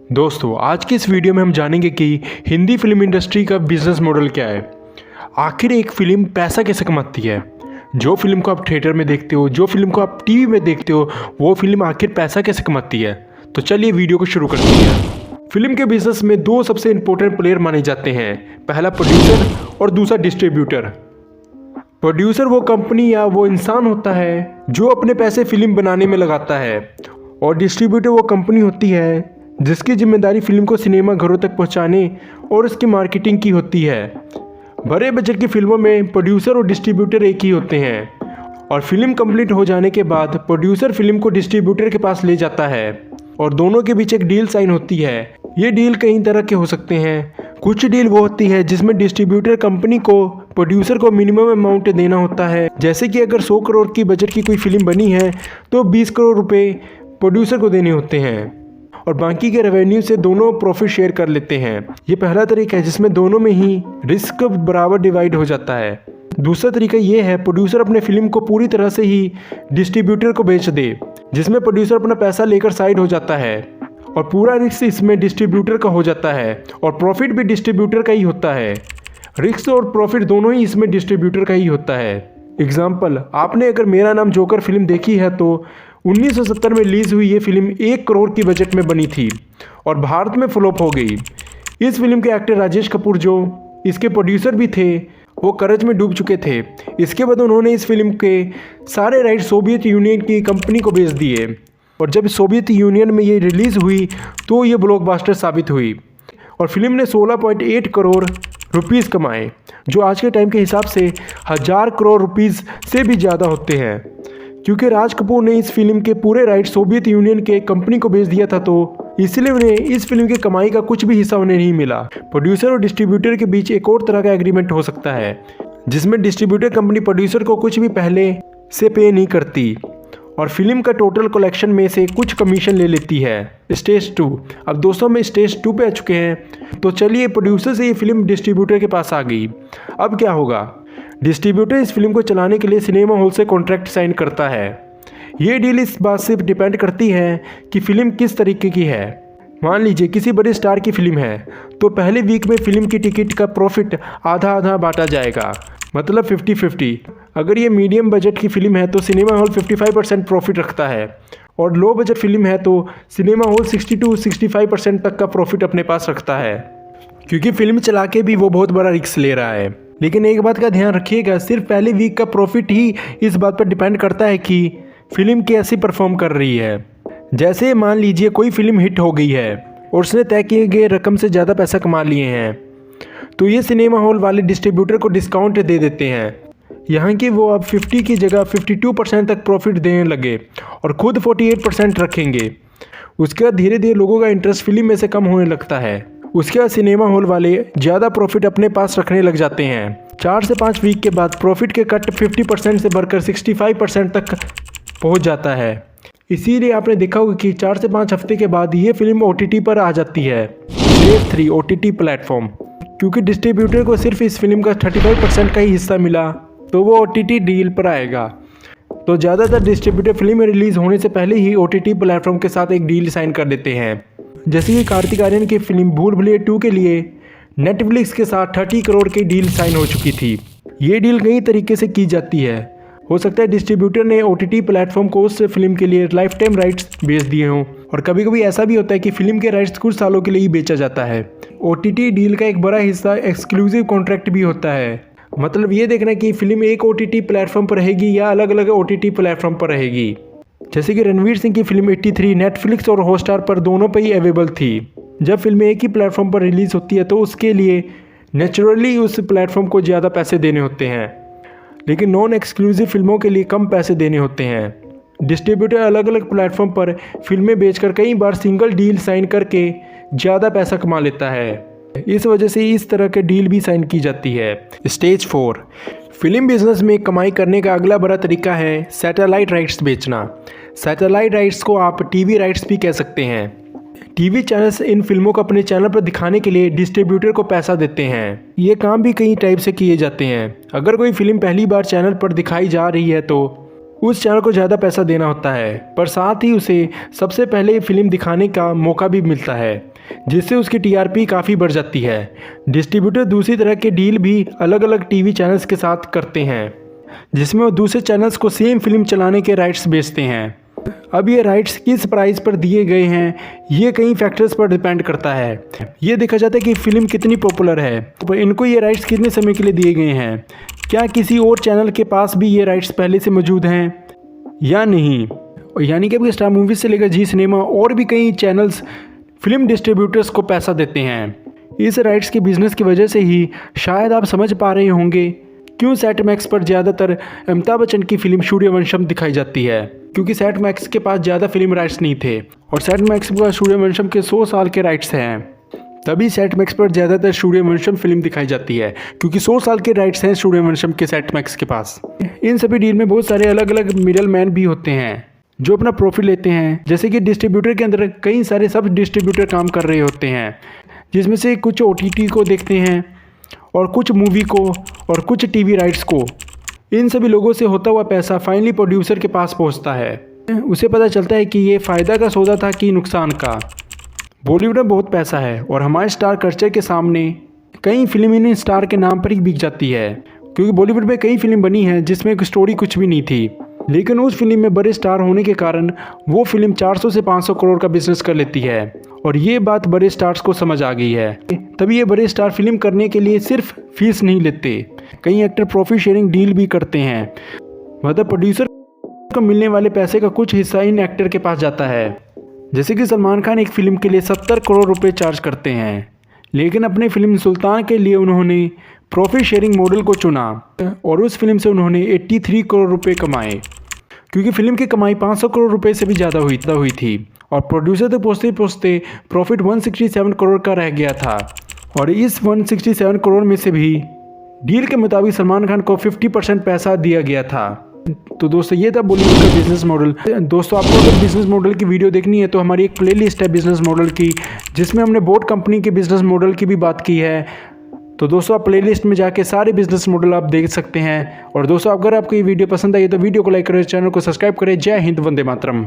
दोस्तों आज की इस वीडियो में हम जानेंगे कि हिंदी फिल्म इंडस्ट्री का बिजनेस मॉडल क्या है। आखिर एक फिल्म पैसा कैसे कमाती है। जो फिल्म को आप थिएटर में देखते हो, जो फिल्म को आप टीवी में देखते हो, वो फिल्म आखिर पैसा कैसे कमाती है। तो चलिए वीडियो को शुरू करते हैं। फिल्म के बिजनेस में दो सबसे इंपॉर्टेंट प्लेयर माने जाते हैं, पहला प्रोड्यूसर और दूसरा डिस्ट्रीब्यूटर। प्रोड्यूसर वो कंपनी या वो इंसान होता है जो अपने पैसे फिल्म बनाने में लगाता है, और डिस्ट्रीब्यूटर वो कंपनी होती है जिसकी जिम्मेदारी फिल्म को सिनेमा घरों तक पहुंचाने और इसकी मार्केटिंग की होती है। बड़े बजट की फिल्मों में प्रोड्यूसर और डिस्ट्रीब्यूटर एक ही होते हैं, और फिल्म कंप्लीट हो जाने के बाद प्रोड्यूसर फिल्म को डिस्ट्रीब्यूटर के पास ले जाता है और दोनों के बीच एक डील साइन होती है। ये डील कई तरह के हो सकते हैं। कुछ डील वो होती है जिसमें डिस्ट्रीब्यूटर कंपनी को प्रोड्यूसर को मिनिमम अमाउंट देना होता है, जैसे कि अगर 100 करोड़ की बजट की कोई फिल्म बनी है तो 20 करोड़ रुपए प्रोड्यूसर को देने होते हैं, और बाकी के रेवेन्यू से दोनों प्रॉफिट शेयर कर लेते हैं। ये पहला तरीका है जिसमें दोनों में ही रिस्क बराबर डिवाइड हो जाता है। दूसरा तरीका ये है प्रोड्यूसर अपने फिल्म को पूरी तरह से ही डिस्ट्रीब्यूटर को बेच दे, जिसमें प्रोड्यूसर अपना पैसा लेकर साइड हो जाता है और पूरा रिस्क इसमें डिस्ट्रीब्यूटर का हो जाता है, और प्रॉफिट भी डिस्ट्रीब्यूटर का ही होता है। रिस्क और प्रॉफिट दोनों ही इसमें डिस्ट्रीब्यूटर का ही होता है। एग्जाम्पल, आपने अगर मेरा नाम जोकर फिल्म देखी है तो 1970 में रिलीज हुई ये फिल्म 1 करोड़ की बजट में बनी थी और भारत में फ्लॉप हो गई। इस फिल्म के एक्टर राजेश कपूर, जो इसके प्रोड्यूसर भी थे, वो कर्ज में डूब चुके थे। इसके बाद उन्होंने इस फिल्म के सारे राइट सोवियत यूनियन की कंपनी को बेच दिए, और जब सोवियत यूनियन में ये रिलीज़ हुई तो ये ब्लॉकबस्टर साबित हुई और फिल्म ने 16.8 करोड़ रुपीज़ कमाए, जो आज के टाइम के हिसाब से 1000 करोड़ रुपीज़ से भी ज़्यादा होते हैं। क्योंकि राज कपूर ने इस फिल्म के पूरे राइट सोवियत यूनियन के कंपनी को बेच दिया था, तो इसलिए उन्हें इस फिल्म की कमाई का कुछ भी हिस्सा उन्हें नहीं मिला। प्रोड्यूसर और डिस्ट्रीब्यूटर के बीच एक और तरह का एग्रीमेंट हो सकता है जिसमें डिस्ट्रीब्यूटर कंपनी प्रोड्यूसर को कुछ भी पहले से पे नहीं करती और फिल्म का टोटल कलेक्शन में से कुछ कमीशन ले लेती है। स्टेज 2। अब दोस्तों हम स्टेज 2 पे आ चुके हैं, तो चलिए प्रोड्यूसर से ये फिल्म डिस्ट्रीब्यूटर के पास आ गई। अब क्या होगा, डिस्ट्रीब्यूटर इस फिल्म को चलाने के लिए सिनेमा हॉल से कॉन्ट्रैक्ट साइन करता है। ये डील इस बात से डिपेंड करती है कि फिल्म किस तरीके की है। मान लीजिए किसी बड़े स्टार की फिल्म है तो पहले वीक में फिल्म की टिकट का प्रॉफिट आधा आधा बांटा जाएगा, मतलब 50-50। अगर ये मीडियम बजट की फिल्म है तो सिनेमा हॉल 55% प्रॉफिट रखता है, और लो बजट फिल्म है तो सिनेमा हॉल 60-65% तक का प्रॉफिट अपने पास रखता है, क्योंकि फिल्म चला के भी वो बहुत बड़ा रिस्क ले रहा है। लेकिन एक बात का ध्यान रखिएगा, सिर्फ पहले वीक का प्रॉफिट ही इस बात पर डिपेंड करता है कि फिल्म कैसी परफॉर्म कर रही है। जैसे मान लीजिए कोई फिल्म हिट हो गई है और उसने तय किए गए रकम से ज़्यादा पैसा कमा लिए हैं, तो ये सिनेमा हॉल वाले डिस्ट्रीब्यूटर को डिस्काउंट दे देते हैं, यहाँ कि वो अब 50 की जगह 52% तक प्रॉफिट देने लगे और खुद 48% रखेंगे। उसके बाद धीरे धीरे लोगों का इंटरेस्ट फिल्म में से कम होने लगता है। उसके बाद सिनेमा हॉल वाले ज़्यादा प्रॉफिट अपने पास रखने लग जाते हैं। 4 से 5 वीक के बाद प्रॉफिट के कट 50% से बढ़कर 65% तक पहुंच जाता है। इसीलिए आपने देखा होगा कि 4 से 5 हफ्ते के बाद ये फिल्म OTT पर आ जाती है। Stage 3 OTT platform. क्योंकि डिस्ट्रीब्यूटर को सिर्फ इस फिल्म का 35% का ही हिस्सा मिला, तो वो OTT डील पर आएगा। तो ज़्यादातर डिस्ट्रीब्यूटर फिल्म रिलीज़ होने से पहले ही OTT प्लेटफॉर्म के साथ एक डील साइन कर देते हैं। जैसे कि कार्तिक आर्यन की फिल्म भूल भुलैया 2 के लिए नेटफ्लिक्स के साथ 30 करोड़ की डील साइन हो चुकी थी। ये डील कई तरीके से की जाती है। हो सकता है डिस्ट्रीब्यूटर ने OTT प्लेटफॉर्म को उस फिल्म के लिए लाइफ टाइम राइट्स बेच दिए हों, और कभी कभी ऐसा भी होता है कि फिल्म के राइट्स कुछ सालों के लिए ही बेचा जाता है। OTT डील का एक बड़ा हिस्सा एक्सक्लूसिव कॉन्ट्रैक्ट भी होता है। मतलब ये देखना कि फिल्म एक OTT प्लेटफॉर्म पर रहेगी या अलग अलग OTT प्लेटफॉर्म पर रहेगी। जैसे कि रणवीर सिंह की फिल्म 83 नेटफ्लिक्स और हॉटस्टार पर दोनों पर ही अवेलेबल थी। जब फिल्में एक ही प्लेटफॉर्म पर रिलीज़ होती है तो उसके लिए नेचुरली उस प्लेटफॉर्म को ज़्यादा पैसे देने होते हैं, लेकिन नॉन एक्सक्लूसिव फिल्मों के लिए कम पैसे देने होते हैं। डिस्ट्रीब्यूटर अलग अलग प्लेटफॉर्म पर फिल्में बेचकर कई बार सिंगल डील साइन करके ज़्यादा पैसा कमा लेता है। इस वजह से इस तरह के डील भी साइन की जाती है। स्टेज 4। फिल्म बिजनेस में कमाई करने का अगला बड़ा तरीका है सैटेलाइट राइट्स बेचना। सैटेलाइट राइट्स को आप टीवी राइट्स भी कह सकते हैं। टीवी चैनल्स इन फिल्मों को अपने चैनल पर दिखाने के लिए डिस्ट्रीब्यूटर को पैसा देते हैं। ये काम भी कई टाइप से किए जाते हैं। अगर कोई फिल्म पहली बार चैनल पर दिखाई जा रही है तो उस चैनल को ज़्यादा पैसा देना होता है, पर साथ ही उसे सबसे पहले फिल्म दिखाने का मौका भी मिलता है। जिससे उसकी टीआरपी काफ़ी बढ़ जाती है। डिस्ट्रीब्यूटर दूसरी तरह के डील भी अलग अलग टीवी चैनल्स के साथ करते हैं, जिसमें वो दूसरे चैनल्स को सेम फिल्म चलाने के राइट्स बेचते हैं। अब ये राइट्स किस प्राइस पर दिए गए हैं, ये कई फैक्टर्स पर डिपेंड करता है। ये देखा जाता है कि फ़िल्म कितनी पॉपुलर है, तो इनको ये राइट्स कितने समय के लिए दिए गए हैं, क्या किसी और चैनल के पास भी ये राइट्स पहले से मौजूद हैं या नहीं। यानी कि अभी स्टार मूवीज़ से लेकर जी सिनेमा और भी कई चैनल्स फिल्म डिस्ट्रीब्यूटर्स को पैसा देते हैं। इस राइट्स के बिजनेस की वजह से ही शायद आप समझ पा रहे होंगे क्यों सेट मैक्स पर ज़्यादातर अमिताभ बच्चन की फिल्म सूर्यवंशम दिखाई जाती है, क्योंकि सेट मैक्स के पास ज़्यादा फिल्म राइट्स नहीं थे और सेट मैक्स के पास सूर्यवंशम के 100 साल के राइट्स हैं। तभी सेट मैक्स पर ज़्यादातर सूर्यवंशम फिल्म दिखाई जाती है, क्योंकि 100 साल के राइट्स हैं सूर्यवंशम के सेट मैक्स के पास। इन सभी डील में बहुत सारे अलग अलग मिडल मैन भी होते हैं जो अपना प्रॉफिट लेते हैं। जैसे कि डिस्ट्रीब्यूटर के अंदर कई सारे सब डिस्ट्रीब्यूटर काम कर रहे होते हैं, जिसमें से कुछ OTT को देखते हैं और कुछ मूवी को और कुछ टीवी राइट्स को। इन सभी लोगों से होता हुआ पैसा फाइनली प्रोड्यूसर के पास पहुंचता है। उसे पता चलता है कि ये फ़ायदा का सौदा था कि नुकसान का। बॉलीवुड में बहुत पैसा है और हमारे स्टार कल्चर के सामने कई फिल्म इन स्टार के नाम पर ही बिक जाती है, क्योंकि बॉलीवुड में कई फिल्म बनी है जिसमें एक स्टोरी कुछ भी नहीं थी, लेकिन उस फिल्म में बड़े स्टार होने के कारण वो फिल्म 400 से 500 करोड़ का बिजनेस कर लेती है। और ये बात बड़े स्टार्स को समझ आ गई है, तभी ये बड़े स्टार फिल्म करने के लिए सिर्फ फीस नहीं लेते, कई एक्टर प्रॉफिट शेयरिंग डील भी करते हैं। मतलब प्रोड्यूसर को मिलने वाले पैसे का कुछ हिस्सा इन एक्टर के पास जाता है। जैसे कि सलमान खान एक फ़िल्म के लिए 70 करोड़ रुपए चार्ज करते हैं, लेकिन अपनी फिल्म सुल्तान के लिए उन्होंने प्रॉफिट शेयरिंग मॉडल को चुना और उस फिल्म से उन्होंने 83 करोड़ रुपए कमाए, क्योंकि फिल्म की कमाई 500 करोड़ रुपए से भी ज़्यादा हुई थी और प्रोड्यूसर तक पहुँचते पहुँचते प्रॉफिट 167 करोड़ का रह गया था। और इस 167 करोड़ में से भी डील के मुताबिक सलमान खान को 50% पैसा दिया गया था। तो दोस्तों ये था बॉलीवुड का बिजनेस मॉडल। दोस्तों आपको अगर बिजनेस मॉडल की वीडियो देखनी है तो हमारी एक प्लेलिस्ट है बिजनेस मॉडल की, जिसमें हमने बोट कंपनी के बिजनेस मॉडल की भी बात की है। तो दोस्तों आप प्लेलिस्ट में जाके सारे बिजनेस मॉडल आप देख सकते हैं। और दोस्तों अगर आपको ये वीडियो पसंद आई तो वीडियो को लाइक करें, चैनल को सब्सक्राइब करें। जय हिंद, वंदे मातरम।